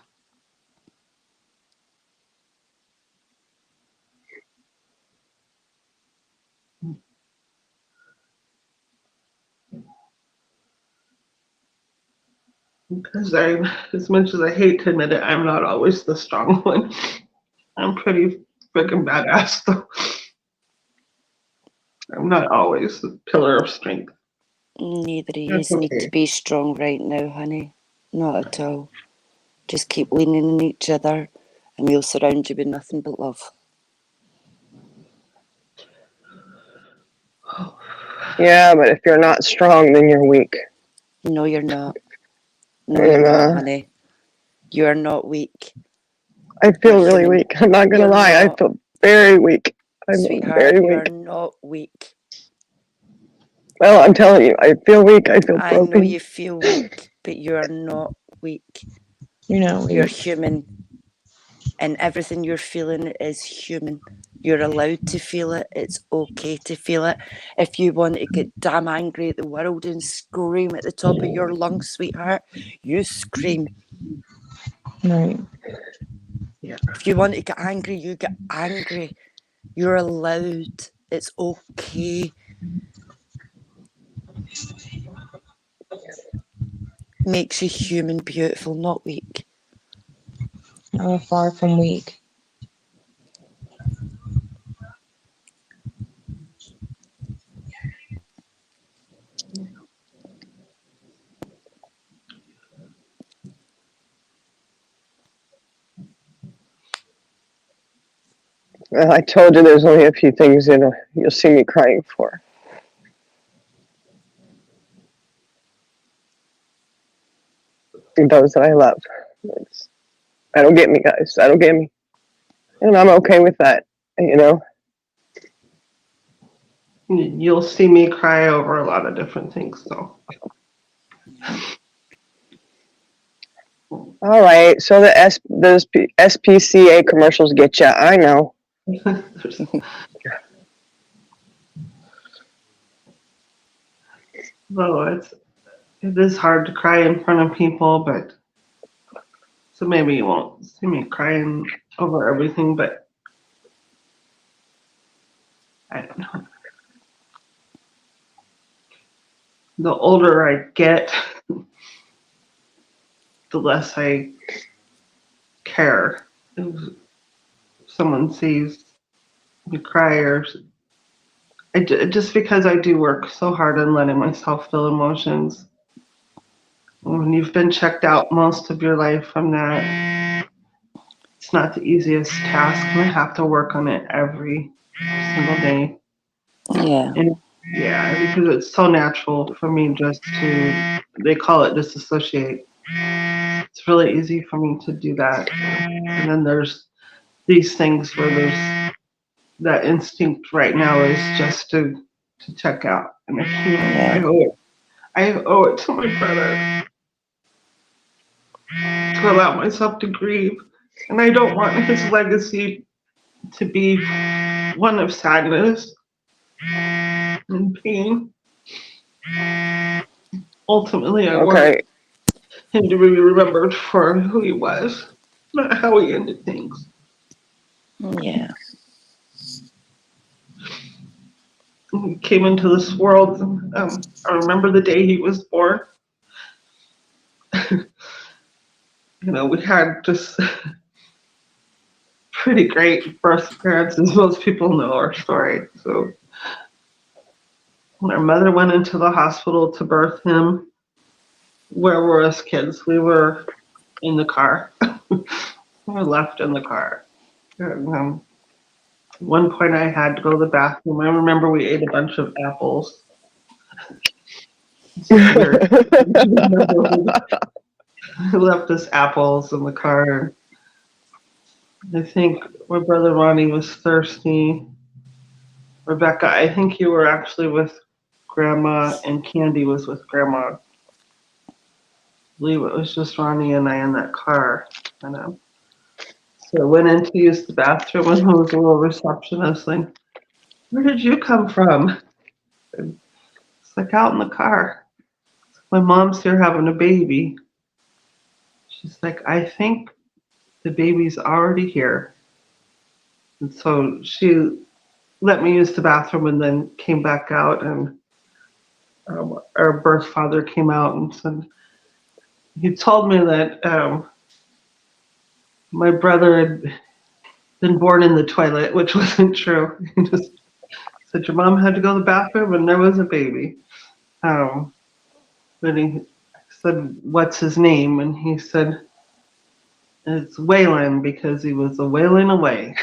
Because as much as I hate to admit it, I'm not always the strong one. I'm pretty freaking badass, though. I'm not always the pillar of strength. Neither of you That's need okay. to be strong right now, honey. Not at all. Just keep leaning on each other, and we'll surround you with nothing but love. Yeah, but if you're not strong, then you're weak. No, you're not. No, you're not, honey. You are not weak. I feel You're really human. weak. I'm not gonna You're lie. I not. feel very weak. I'm Sweetheart, very you are weak. not weak. Well, I'm telling you, I feel weak. I feel I know broken. you feel weak, but you are not weak. You know, You're human. And everything you're feeling is human. You're allowed to feel it. It's okay to feel it. If you want to get damn angry at the world and scream at the top of your lungs, sweetheart, you scream. right. If you want to get angry, you get angry. You're allowed. It's okay. Makes you human, beautiful, not weak. Oh, far from weak. Well, I told you there's only a few things that you'll see me crying for. And those that I love. That'll get me, guys. That'll get me. And I'm okay with that, you know? You'll see me cry over a lot of different things. So All right. So those SPCA commercials get you. I know. there's- well, it is hard to cry in front of people, but so maybe you won't see me crying over everything, but I don't know. The older I get, the less I care if someone sees me cry or just because I do work so hard on letting myself feel emotions. When you've been checked out most of your life from that, it's not the easiest task, and I have to work on it every single day. Yeah. And yeah, because it's so natural for me just to, they call it disassociate. It's really easy for me to do that. And then there's these things where there's that instinct right now is just to check out. And I can't, I owe it to my brother to allow myself to grieve. And I don't want his legacy to be one of sadness and pain. Ultimately, I want Okay. him to be remembered for who he was, not how he ended things. Yeah. He came into this world. I remember the day he was born. We had just pretty great birth parents, as most people know our story. So when our mother went into the hospital to birth him, where were us kids? We were in the car. We were left in the car. And, at one point, I had to go to the bathroom. I remember we ate a bunch of apples. It's weird. I left us apples in the car. I think my brother Ronnie was thirsty. Rebecca, I think you were actually with Grandma, and Candy was with Grandma. I believe it was just Ronnie and I in that car. And so I went in to use the bathroom, and there was a little receptionist like, "Where did you come from?" And it's like, "Out in the car. My mom's here having a baby." She's like, "I think the baby's already here." And so she let me use the bathroom and then came back out, and our birth father came out and said, he told me that my brother had been born in the toilet, which wasn't true. He just said, "Your mom had to go to the bathroom and there was a baby." But he said, "What's his name?" And he said, "It's Waylon, because he was a wailing away."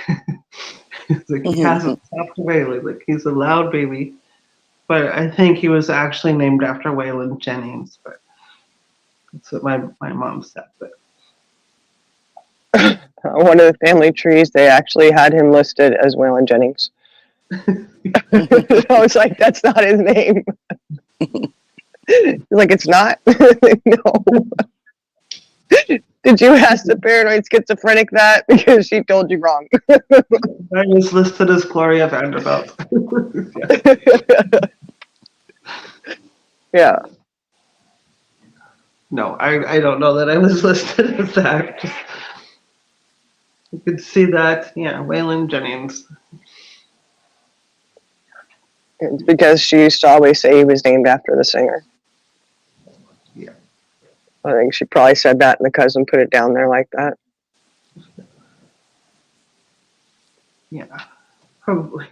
It's like he hasn't stopped wailing. Like, he's a loud baby. But I think he was actually named after Waylon Jennings. But that's what my mom said. But One of the family trees, they actually had him listed as Waylon Jennings. I was like, that's not his name. Like, it's not? No. Did you ask the paranoid schizophrenic that? Because she told you wrong. I was listed as Gloria Vanderbilt. Yeah. No, I don't know that I was listed as that. Just, you could see that, yeah, Waylon Jennings. It's because she used to always say he was named after the singer. Yeah. I think she probably said that and the cousin put it down there like that. Yeah, probably.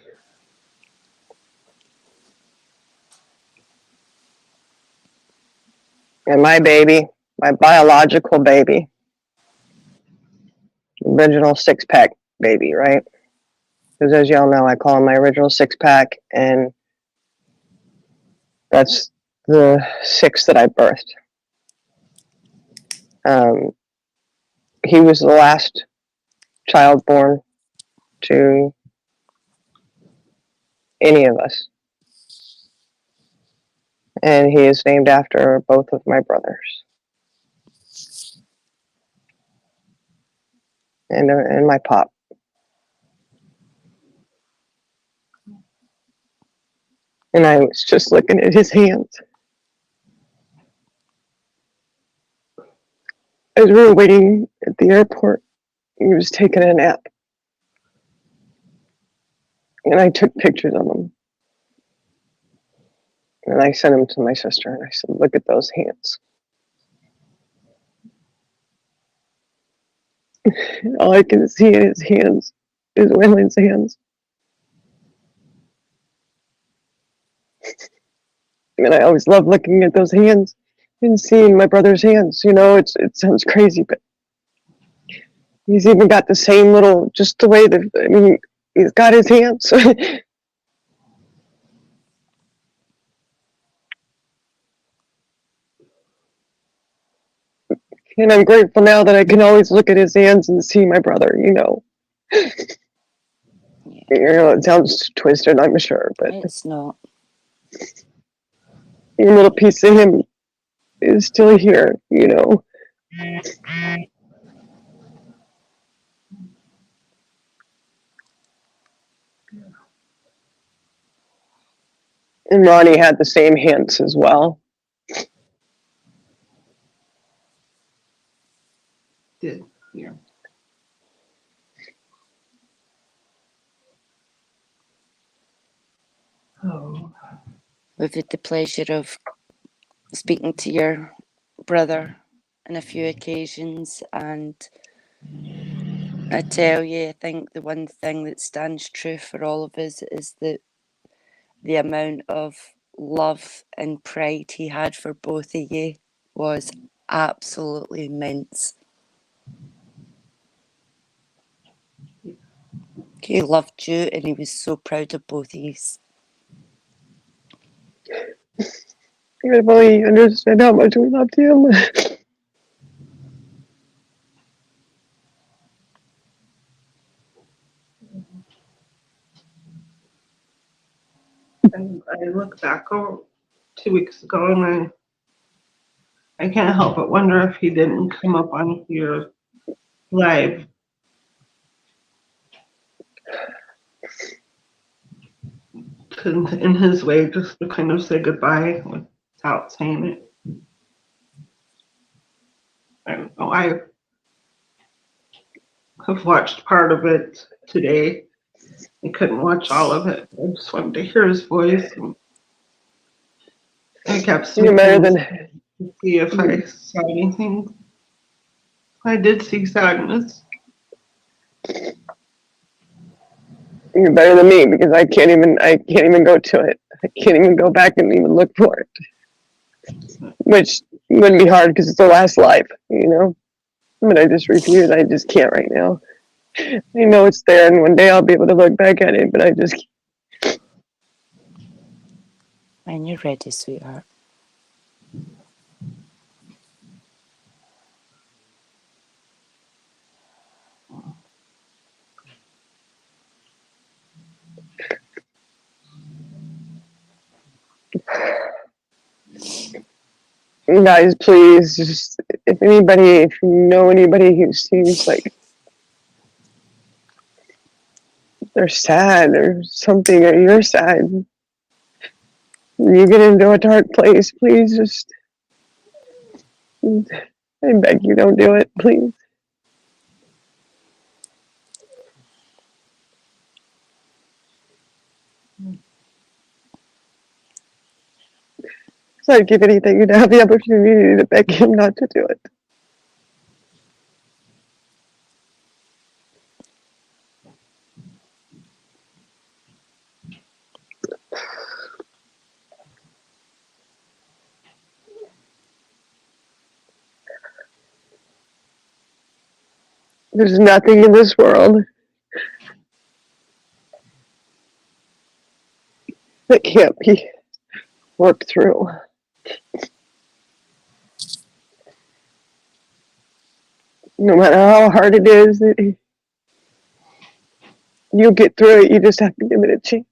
And my baby, my biological baby, original six-pack baby, right? Because as y'all know, I call him my original six-pack, and that's the six that I birthed. He was the last child born to any of us. And he is named after both of my brothers. And my pop. And I was just looking at his hands. As we were waiting at the airport, he was taking a nap. And I took pictures of him. And I sent them to my sister and I said, look at those hands. All I can see in his hands is Waylon's hands. And I always love looking at those hands and seeing my brother's hands. You know, it sounds crazy, but he's even got the same little, just the way that, I mean, he's got his hands. And I'm grateful now that I can always look at his hands and see my brother, you know. You know, it sounds twisted, I'm sure, but It's not. a little piece of him is still here, you know. And Ronnie had the same hands as well. Did, yeah. Oh. We've had the pleasure of speaking to your brother on a few occasions, and I tell you, I think the one thing that stands true for all of us is that the amount of love and pride he had for both of you was absolutely immense. He loved you and he was so proud of both of you. If only you understood how much we loved him. And I look back 2 weeks ago and I can't help but wonder if he didn't come up on your live. In his way, just to kind of say goodbye without saying it. I don't know. I have watched part of it today. I couldn't watch all of it. I just wanted to hear his voice. And I kept You're better than to see if I saw anything. I did see sadness. you're better than me because I can't even go to it. I can't even go back and even look for it. Which wouldn't be hard because it's the last live, you know. But I just refuse. I just can't right now. I know it's there, and one day I'll be able to look back at it, but I just can't. When you're ready, sweetheart. Guys, please, just if you know anybody who seems like they're sad or something, or you're sad, you get into a dark place, please just, I beg you, don't do it, please. So I'd give anything to have the opportunity to beg him not to do it. There's nothing in this world that can't be worked through. No matter how hard it is, you'll get through it. You just have to give it a chance.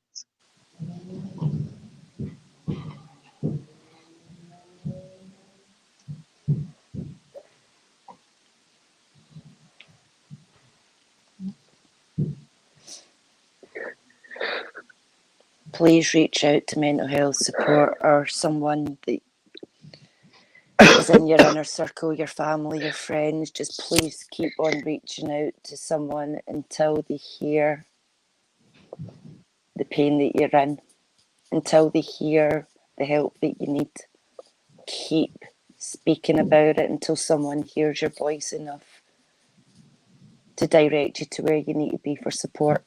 please reach out to mental health support or someone that is in your inner circle, your family, your friends. Just please keep on reaching out to someone until they hear the pain that you're in, until they hear the help that you need. Keep speaking about it until someone hears your voice enough to direct you to where you need to be for support.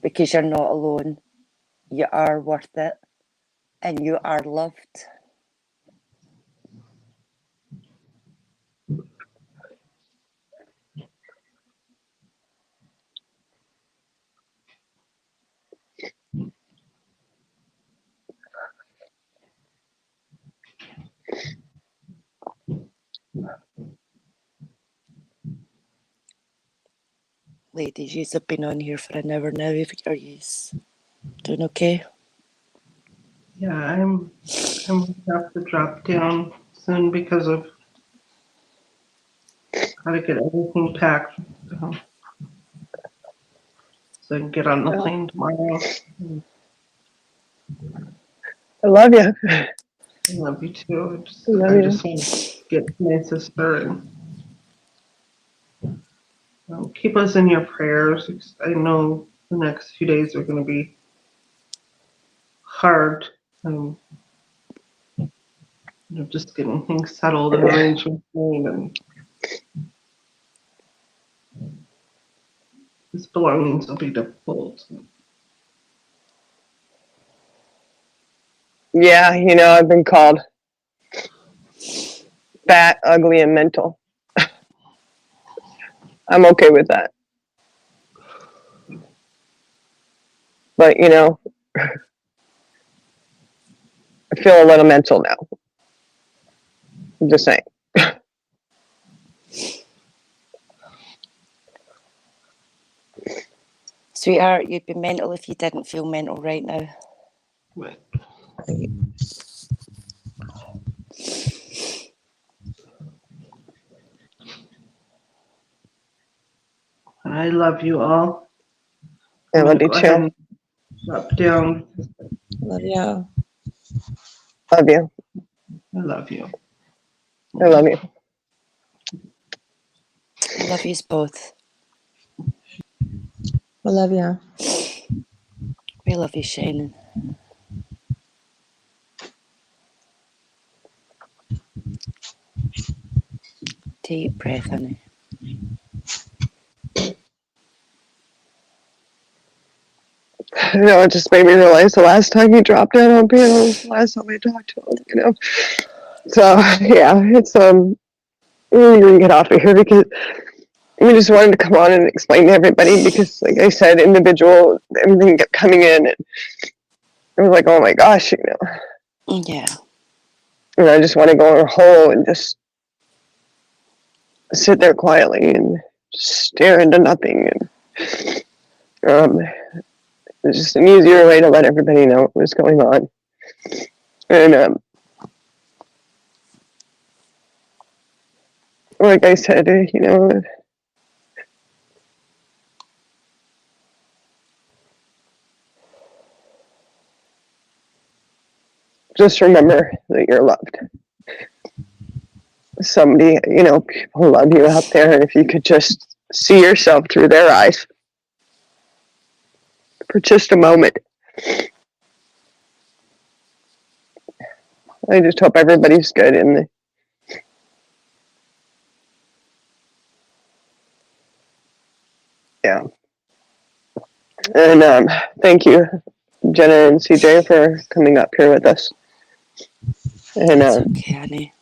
Because you're not alone. You are worth it. And you are loved. Ladies, yous have been on here for an hour now. Are yous doing okay? Yeah, I'm gonna have to drop down soon because of gotta get everything packed. So I can get on the plane tomorrow. I love you. I love you too. Love I you. just want to get to my sister and keep us in your prayers. I know the next few days are going to be hard. Just getting things settled and arrangements made, and his belongings will be difficult. Yeah, you know, I've been called fat, ugly, and mental. I'm okay with that. But, you know, I feel a little mental now. I'm just saying. Sweetheart, you'd be mental if you didn't feel mental right now. Right. I love you all. I I'm love gonna you go ahead too. and drop down. Love you. Love you. I love you. I love you. I love yous both. I love you. We love you, Shannon. Deep breath, honey. You know, it just made me realize the last time he dropped down on piano was the last time I talked to him, you know. So, yeah, it's, we're going to get off of here because we just wanted to come on and explain to everybody because, like I said, individual, everything kept coming in and it was like, oh my gosh, you know. Yeah. And I just want to go in a hole and just sit there quietly and stare into nothing. And it's just an easier way to let everybody know what was going on. And like I said, you know, just remember that you're loved. Somebody, you know, people love you out there, and if you could just see yourself through their eyes for just a moment. I just hope everybody's good in the yeah. And thank you, Jenna and CJ, for coming up here with us. And It's okay, honey.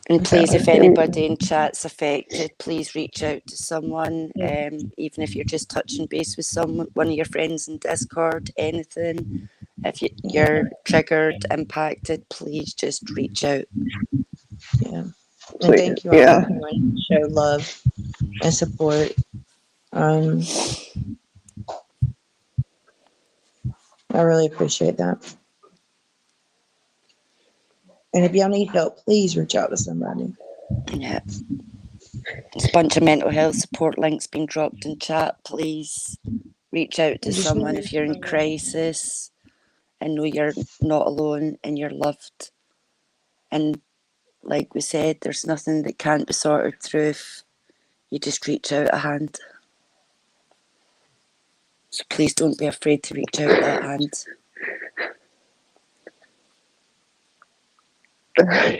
And please, if anybody in chat's affected, please reach out to someone. Even if you're just touching base with someone, one of your friends in Discord, anything. If you're triggered, impacted, please just reach out. Yeah. And thank you all for coming to show love and support. I really appreciate that. And if y'all need help, please reach out to somebody. Yeah. There's a bunch of mental health support links being dropped in chat. Please Reach out to I just someone wanted if to you're in find out. crisis and know you're not alone and you're loved. And like we said, there's nothing that can't be sorted through if you just reach out a hand. So please don't be afraid to reach out that hand.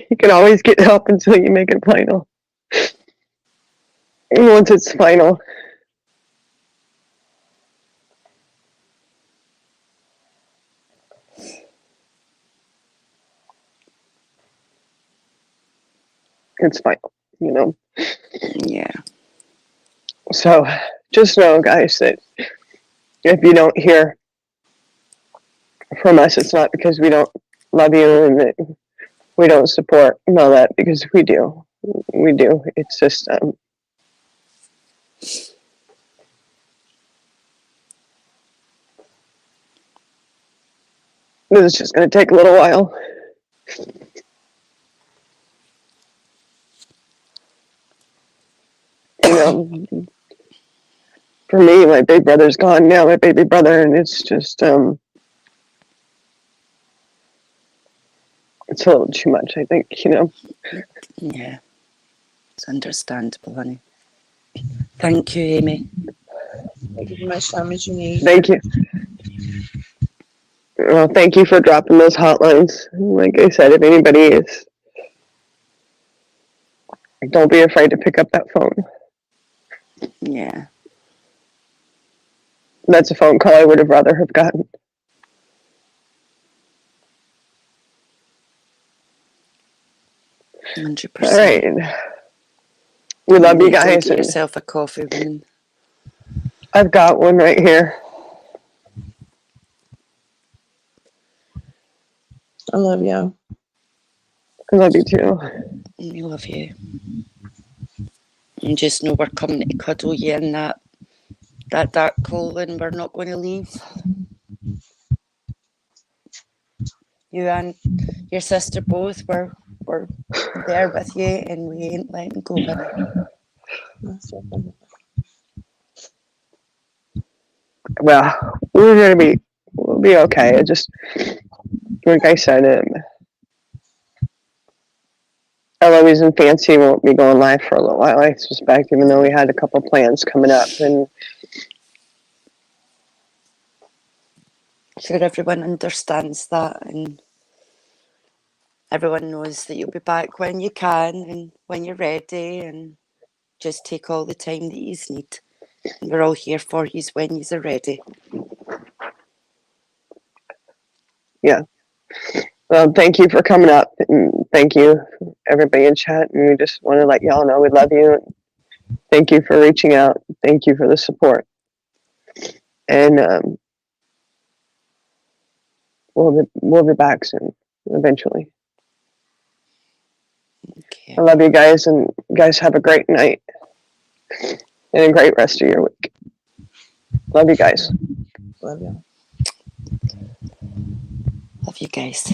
You can always get help until you make it final. And once it's final, it's final, you know? Yeah. So just know, guys, that if you don't hear from us, it's not because we don't love you and that we don't support and all that, because we do. We do. It's just, this is just going to take a little while. You know, for me, my big brother's gone now, my baby brother, and it's just, it's a little too much, I think, you know. Yeah. It's understandable, honey. Thank you, Amy. I'll give you much time as you need. Thank you. Well, thank you for dropping those hotlines. Like I said, if anybody is, don't be afraid to pick up that phone. Yeah. That's a phone call I would have rather have gotten. All 100%. right. We love you Go guys. get And yourself a coffee, woman. I've got one right here. I love you. I love you too. We love you. And just know we're coming to cuddle you in that dark hole and we're not going to leave. You and your sister both, we're there with you and we ain't letting go, honey. That's so funny. Well, we'll be okay. I just, like I said, Eloise and Fancy won't be going live for a little while, I suspect, even though we had a couple plans coming up. And Sure, everyone understands that and everyone knows that you'll be back when you can and when you're ready, and just take all the time that you need. And we're all here for you when you're ready. yeah. Well, thank you for coming up, and thank you everybody in chat. And we just want to let y'all know we love you. Thank you for reaching out. Thank you for the support. And we'll be back soon, eventually. Okay. I love you guys, and you guys have a great night and a great rest of your week. Love you guys. Love you. Love you guys.